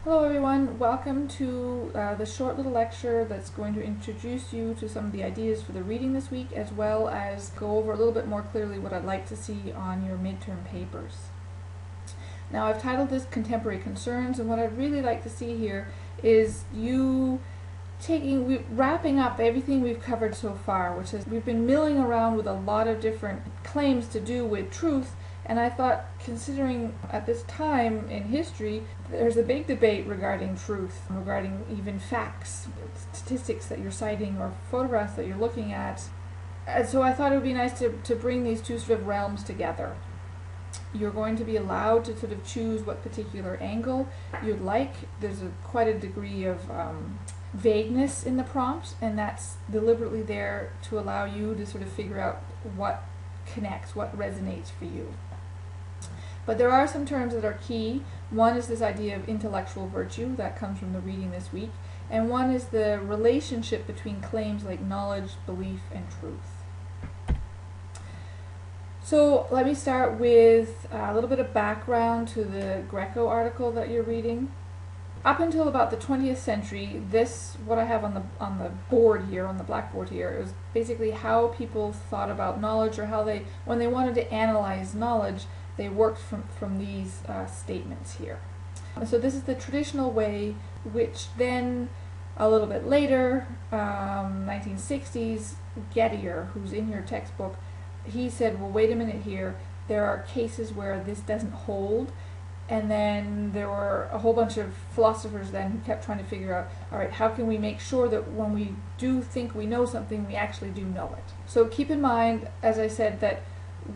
Hello everyone, welcome to the short little lecture that's going to introduce you to some of the ideas for the reading this week, as well as go over a little bit more clearly what I'd like to see on your midterm papers. Now I've titled this Contemporary Concerns, and what I'd really like to see here is you wrapping up everything we've covered so far, which is we've been milling around with a lot of different claims to do with truth. And I thought, considering at this time in history, there's a big debate regarding truth, regarding even facts, statistics that you're citing, or photographs that you're looking at. And so I thought it would be nice to bring these two sort of realms together. You're going to be allowed to sort of choose what particular angle you'd like. There's quite a degree of vagueness in the prompt, and that's deliberately there to allow you to sort of figure out what connects, what resonates for you. But there are some terms that are key. One is this idea of intellectual virtue, that comes from the reading this week, and one is the relationship between claims like knowledge, belief, and truth. So let me start with a little bit of background to the Greco article that you're reading. Up until about the 20th century, what I have on the board here, on the blackboard here, is basically how people thought about knowledge, or how when they wanted to analyze knowledge, they worked from these statements here. So this is the traditional way, which then a little bit later, 1960s, Gettier, who's in your textbook, he said, well, wait a minute here, there are cases where this doesn't hold. And then there were a whole bunch of philosophers then who kept trying to figure out, all right, how can we make sure that when we do think we know something, we actually do know it? So keep in mind, as I said, that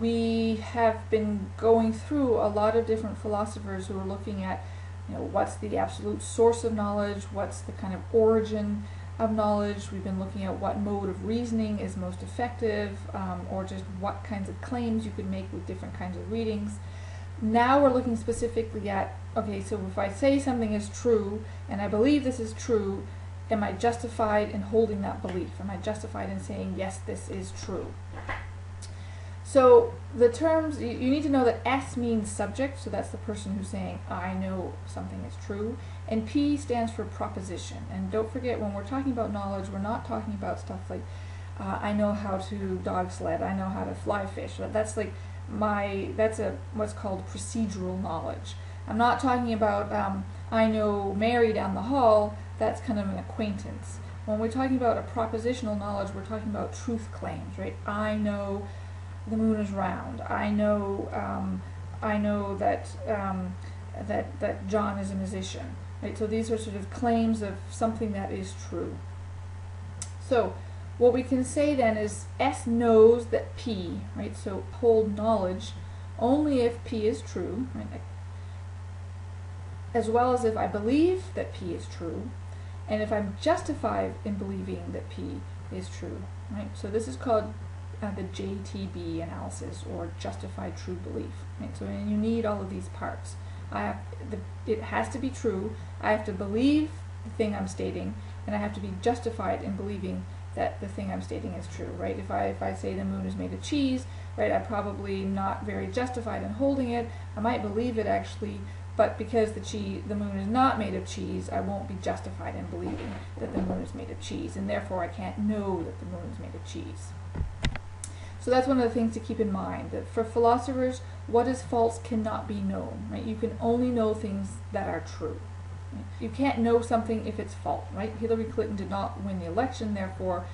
we have been going through a lot of different philosophers who are looking at, what's the absolute source of knowledge, what's the kind of origin of knowledge. We've been looking at what mode of reasoning is most effective, or just what kinds of claims you could make with different kinds of readings. Now we're looking specifically at, okay, so if I say something is true, and I believe this is true, am I justified in holding that belief? Am I justified in saying, yes, this is true? So the terms, you need to know that S means subject, so that's the person who's saying, I know something is true, and P stands for proposition. And don't forget, when we're talking about knowledge, we're not talking about stuff like, I know how to dog sled, I know how to fly fish. That's like what's called procedural knowledge. I'm not talking about, I know Mary down the hall, that's kind of an acquaintance. When we're talking about a propositional knowledge, we're talking about truth claims, right? I know the moon is round. I know that John is a musician. Right? So these are sort of claims of something that is true. So what we can say then is S knows that P, right? So hold knowledge only if P is true, right? As well as if I believe that P is true, and if I'm justified in believing that P is true, right? So this is called the JTB analysis, or justified true belief. Right? So you need all of these parts. It has to be true. I have to believe the thing I'm stating, and I have to be justified in believing that the thing I'm stating is true. Right? If I say the moon is made of cheese, right, I'm probably not very justified in holding it. I might believe it actually, but because the moon is not made of cheese, I won't be justified in believing that the moon is made of cheese, and therefore I can't know that the moon is made of cheese. So that's one of the things to keep in mind, that for philosophers, what is false cannot be known. Right? You can only know things that are true. Right? You can't know something if it's false. Right? Hillary Clinton did not win the election, therefore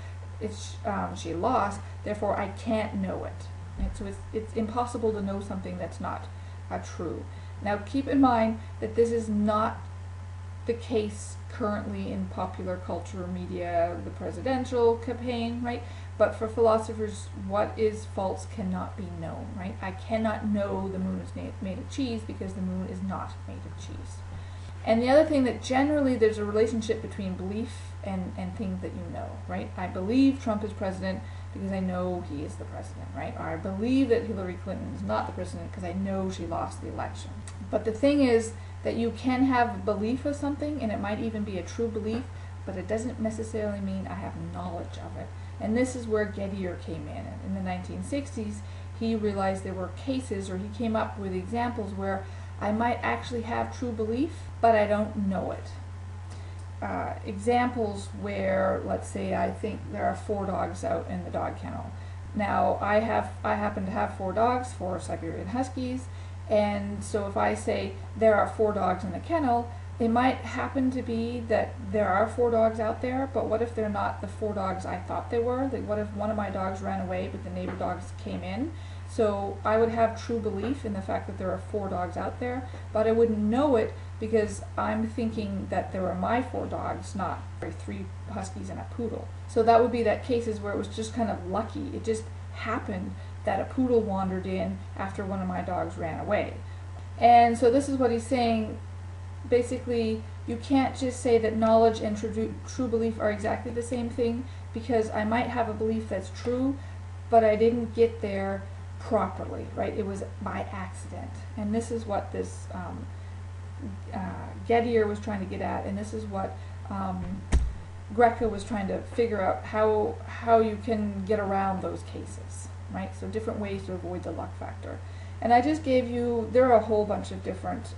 she lost, therefore I can't know it. Right? So it's impossible to know something that's not true. Now keep in mind that this is not the case currently in popular culture or media, the presidential campaign, right? But for philosophers, what is false cannot be known, right? I cannot know the moon is made of cheese because the moon is not made of cheese. And the other thing, that generally there's a relationship between belief and things that you know, right? I believe Trump is president because I know he is the president, right? Or I believe that Hillary Clinton is not the president because I know she lost the election. But the thing is that you can have belief of something, and it might even be a true belief, but it doesn't necessarily mean I have knowledge of it. And this is where Gettier came in. In the 1960s, he realized there were cases, or he came up with examples where I might actually have true belief, but I don't know it. Examples where, let's say, I think there are 4 dogs out in the dog kennel. Now, I happen to have 4 dogs, 4 Siberian Huskies, and so if I say there are 4 dogs in the kennel, it might happen to be that there are 4 dogs out there, but what if they're not the 4 dogs I thought they were? Like, what if one of my dogs ran away but the neighbor dogs came in? So I would have true belief in the fact that there are 4 dogs out there, but I wouldn't know it because I'm thinking that there are my 4 dogs, not 3 Huskies and a poodle. So that would be that cases where it was just kind of lucky. It just happened that a poodle wandered in after one of my dogs ran away. And so this is what he's saying. Basically, you can't just say that knowledge and true belief are exactly the same thing, because I might have a belief that's true, but I didn't get there properly, right? It was by accident. And this is what this Gettier was trying to get at, and this is what Greco was trying to figure out how you can get around those cases, right? So different ways to avoid the luck factor. And I just gave you, there are a whole bunch of different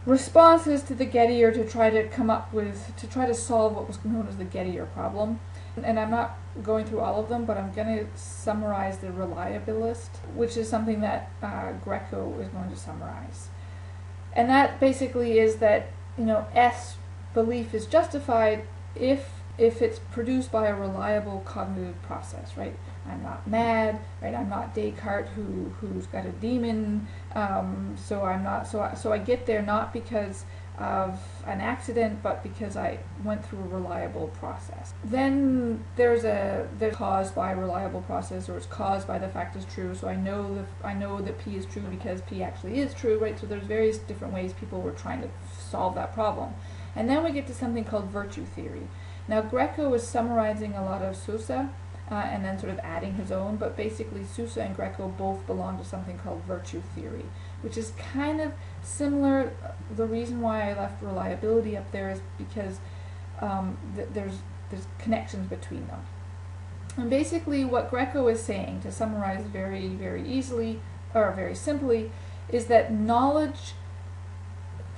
responses to the Gettier to try to come up with, to try to solve what was known as the Gettier problem. And I'm not going through all of them, but I'm going to summarize the reliabilist, which is something that Greco is going to summarize. And that basically is that, you know, S belief is justified if it's produced by a reliable cognitive process, right? I'm not mad, right? I'm not Descartes who's got a demon, so I get there not because of an accident, but because I went through a reliable process. Then there's caused by a reliable process, or it's caused by the fact is true. So I know that P is true because P actually is true, right? So there's various different ways people were trying to solve that problem. And then we get to something called virtue theory. Now Greco is summarizing a lot of Sousa, and then sort of adding his own, but basically Sousa and Greco both belong to something called virtue theory, which is kind of similar. The reason why I left reliability up there is because there's connections between them. And basically what Greco is saying, to summarize very, very easily, or very simply, is that knowledge,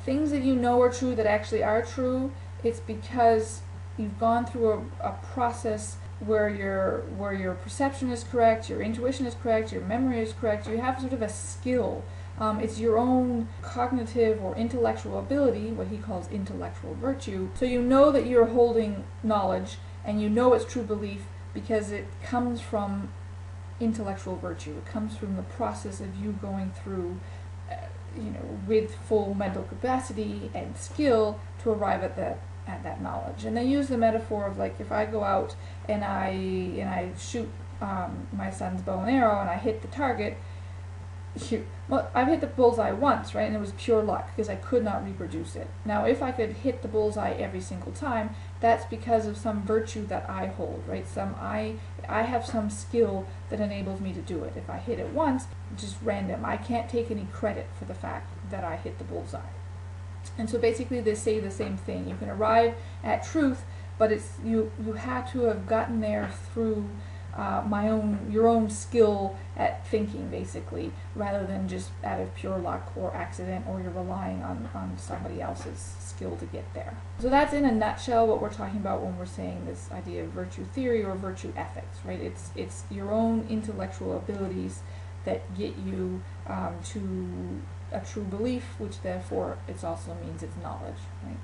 things that you know are true that actually are true, it's because you've gone through a process where your perception is correct, your intuition is correct, your memory is correct. You have sort of a skill. It's your own cognitive or intellectual ability, what he calls intellectual virtue. So you know that you're holding knowledge, and you know it's true belief because it comes from intellectual virtue. It comes from the process of you going through, with full mental capacity and skill to arrive at that knowledge. And they use the metaphor of, like, if I go out and I shoot my son's bow and arrow and I hit the target, well, I've hit the bullseye once, right, and it was pure luck because I could not reproduce it. Now, if I could hit the bullseye every single time, that's because of some virtue that I hold, right? I have some skill that enables me to do it. If I hit it once, just random, I can't take any credit for the fact that I hit the bullseye. And so basically they say the same thing. You can arrive at truth, but it's you have to have gotten there through your own skill at thinking, basically, rather than just out of pure luck or accident, or you're relying on somebody else's skill to get there. So that's in a nutshell what we're talking about when we're saying this idea of virtue theory or virtue ethics, right? It's your own intellectual abilities that get you to a true belief, which therefore it also means it's knowledge, right?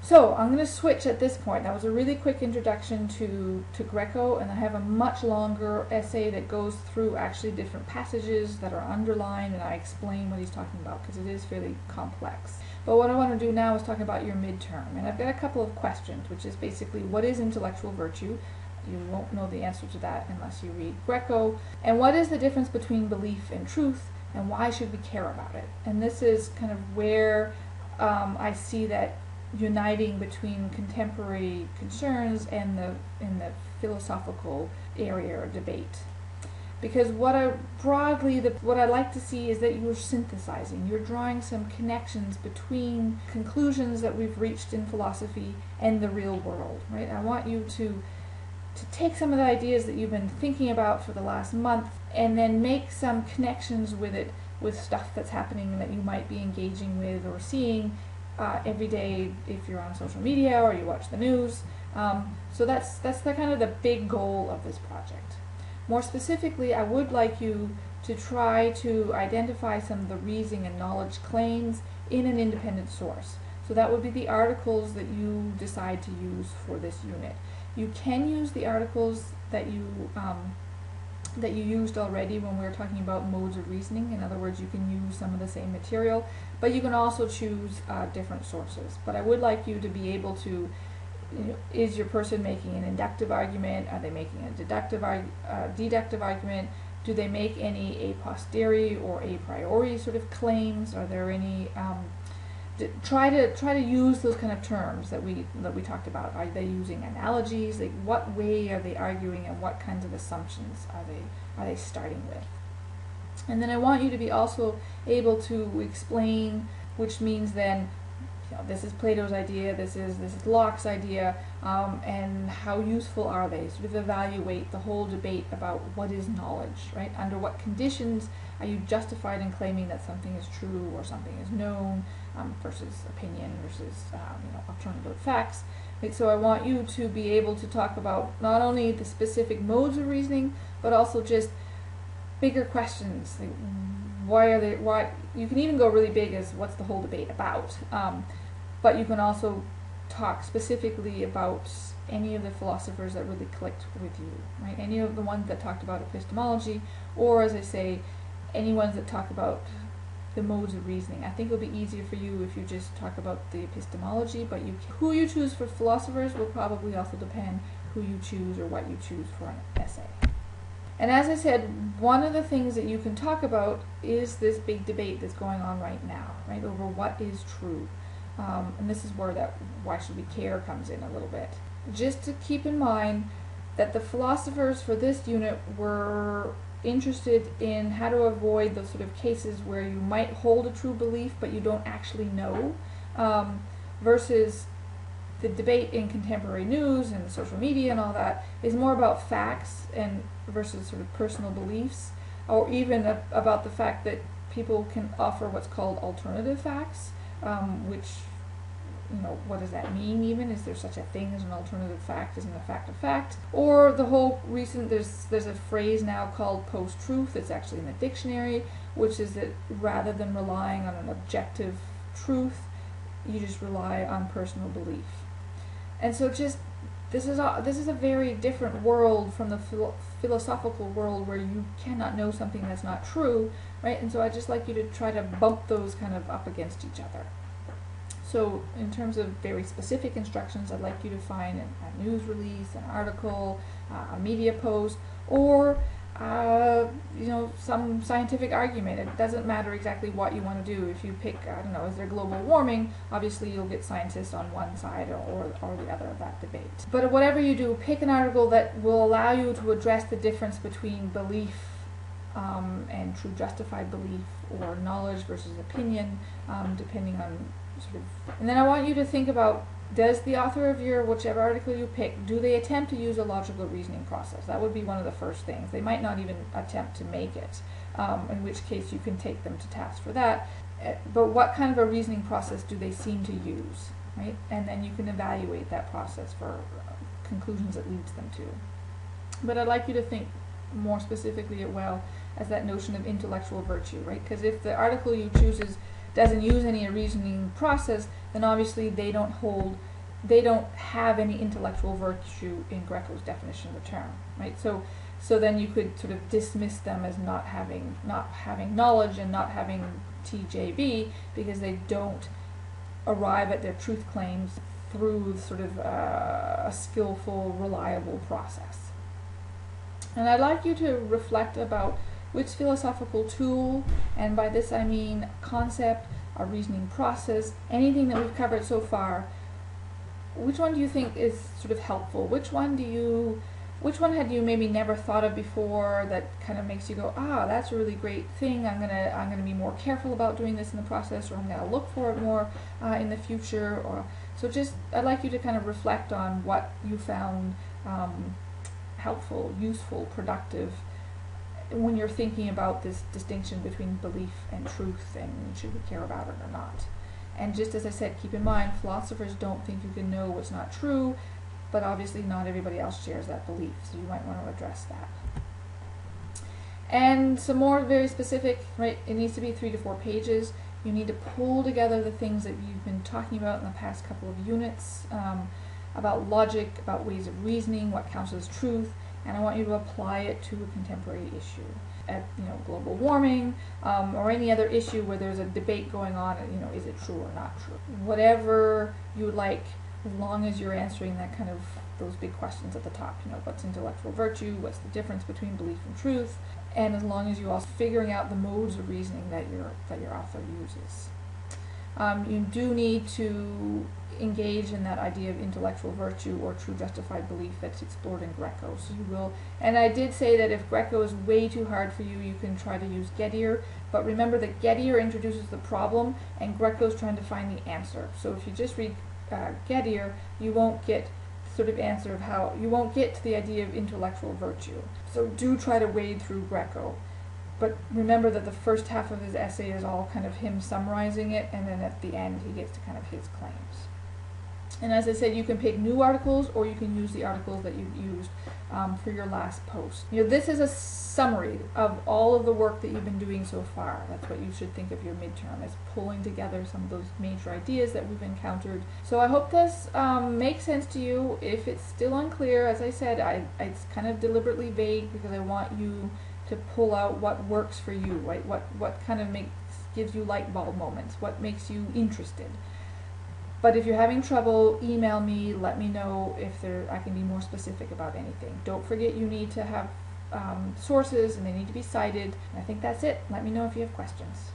So I'm going to switch at this point. That was a really quick introduction to Greco, and I have a much longer essay that goes through actually different passages that are underlined, and I explain what he's talking about because it is fairly complex. But what I want to do now is talk about your midterm, and I've got a couple of questions, which is basically, what is intellectual virtue? You won't know the answer to that unless you read Greco. And what is the difference between belief and truth, and why should we care about it? And this is kind of where I see that uniting between contemporary concerns and the philosophical area or debate. Because what I like to see is that you're synthesizing, you're drawing some connections between conclusions that we've reached in philosophy and the real world, right? I want you to take some of the ideas that you've been thinking about for the last month and then make some connections with it with stuff that's happening that you might be engaging with or seeing every day if you're on social media or you watch the news. So that's the kind of the big goal of this project. More specifically, I would like you to try to identify some of the reasoning and knowledge claims in an independent source. So that would be the articles that you decide to use for this unit. You can use the articles that you used already when we were talking about modes of reasoning. In other words, you can use some of the same material, but you can also choose different sources. But I would like you to be able to, is your person making an inductive argument? Are they making a deductive argument? Do they make any a posteriori or a priori sort of claims? Are there any try to use those kind of terms that we talked about. Are they using analogies? Like, what way are they arguing, and what kinds of assumptions are they starting with? And then I want you to be also able to explain, which means then, this is Plato's idea, this is Locke's idea, and how useful are they? Sort of evaluate the whole debate about what is knowledge, right? Under what conditions are you justified in claiming that something is true or something is known, versus opinion versus alternative facts. Right? So I want you to be able to talk about not only the specific modes of reasoning, but also just bigger questions. Like, why you can even go really big as what's the whole debate about, but you can also talk specifically about any of the philosophers that really clicked with you, right? Any of the ones that talked about epistemology, or as I say, any ones that talk about the modes of reasoning. I think it'll be easier for you if you just talk about the epistemology, but who you choose for philosophers will probably also depend who you choose or what you choose for an essay. And as I said, one of the things that you can talk about is this big debate that's going on right now, right, over what is true. And this is where that why should we care comes in a little bit. Just to keep in mind that the philosophers for this unit were interested in how to avoid those sort of cases where you might hold a true belief but you don't actually know, versus the debate in contemporary news and social media and all that is more about facts and versus sort of personal beliefs, or even about the fact that people can offer what's called alternative facts, which, what does that mean even? Is there such a thing as an alternative fact? Isn't a fact a fact? Or the whole recent, there's a phrase now called post-truth that's actually in the dictionary, which is that rather than relying on an objective truth, you just rely on personal belief. And so this is a very different world from the philosophical world where you cannot know something that's not true, right? And so I'd just like you to try to bump those kind of up against each other. So in terms of very specific instructions, I'd like you to find a news release, an article, a media post, or some scientific argument. It doesn't matter exactly what you want to do. If you pick, is there global warming? Obviously you'll get scientists on one side or the other of that debate. But whatever you do, pick an article that will allow you to address the difference between belief and true justified belief, or knowledge versus opinion, depending on and then I want you to think about, does the author of your whichever article you pick, do they attempt to use a logical reasoning process? That would be one of the first things. They might not even attempt to make it, in which case you can take them to task for that. But what kind of a reasoning process do they seem to use, right? And then you can evaluate that process for conclusions it leads them to. But I'd like you to think more specifically as that notion of intellectual virtue, right? Because if the article you choose doesn't use any reasoning process, then obviously they don't have any intellectual virtue in Greco's definition of the term, right? So then you could sort of dismiss them as not having knowledge and not having TJB, because they don't arrive at their truth claims through sort of a skillful, reliable process. And I'd like you to reflect about which philosophical tool, and by this I mean concept, a reasoning process, anything that we've covered so far, which one do you think is sort of helpful? Which one had you maybe never thought of before that kind of makes you go, that's a really great thing, I'm gonna be more careful about doing this in the process, or I'm gonna look for it more in the future. Or so just I'd like you to kind of reflect on what you found helpful, useful, productive, when you're thinking about this distinction between belief and truth and should we care about it or not. And just as I said, keep in mind, philosophers don't think you can know what's not true, but obviously not everybody else shares that belief, so you might want to address that. And some more very specific, right, it needs to be 3 to 4 pages. You need to pull together the things that you've been talking about in the past couple of units, about logic, about ways of reasoning, what counts as truth, and I want you to apply it to a contemporary issue. At, global warming, or any other issue where there's a debate going on, is it true or not true? Whatever you would like, as long as you're answering that kind of, those big questions at the top, what's intellectual virtue, what's the difference between belief and truth, and as long as you're also figuring out the modes of reasoning that your author uses. You do need to engage in that idea of intellectual virtue or true justified belief that's explored in Greco. So you will, and I did say that if Greco is way too hard for you, you can try to use Gettier, but remember that Gettier introduces the problem and Greco's trying to find the answer. So if you just read Gettier, you won't get sort of answer of how, you won't get to the idea of intellectual virtue. So do try to wade through Greco. But remember that the first half of his essay is all kind of him summarizing it, and then at the end he gets to kind of his claims. And as I said, you can pick new articles or you can use the articles that you've used for your last post. This is a summary of all of the work that you've been doing so far. That's what you should think of your midterm, as pulling together some of those major ideas that we've encountered. So I hope this makes sense to you. If it's still unclear, as I said, it's kind of deliberately vague because I want you to pull out what works for you, right? What kind of gives you light bulb moments, what makes you interested. But if you're having trouble, email me, let me know if I can be more specific about anything. Don't forget you need to have sources and they need to be cited. And I think that's it. Let me know if you have questions.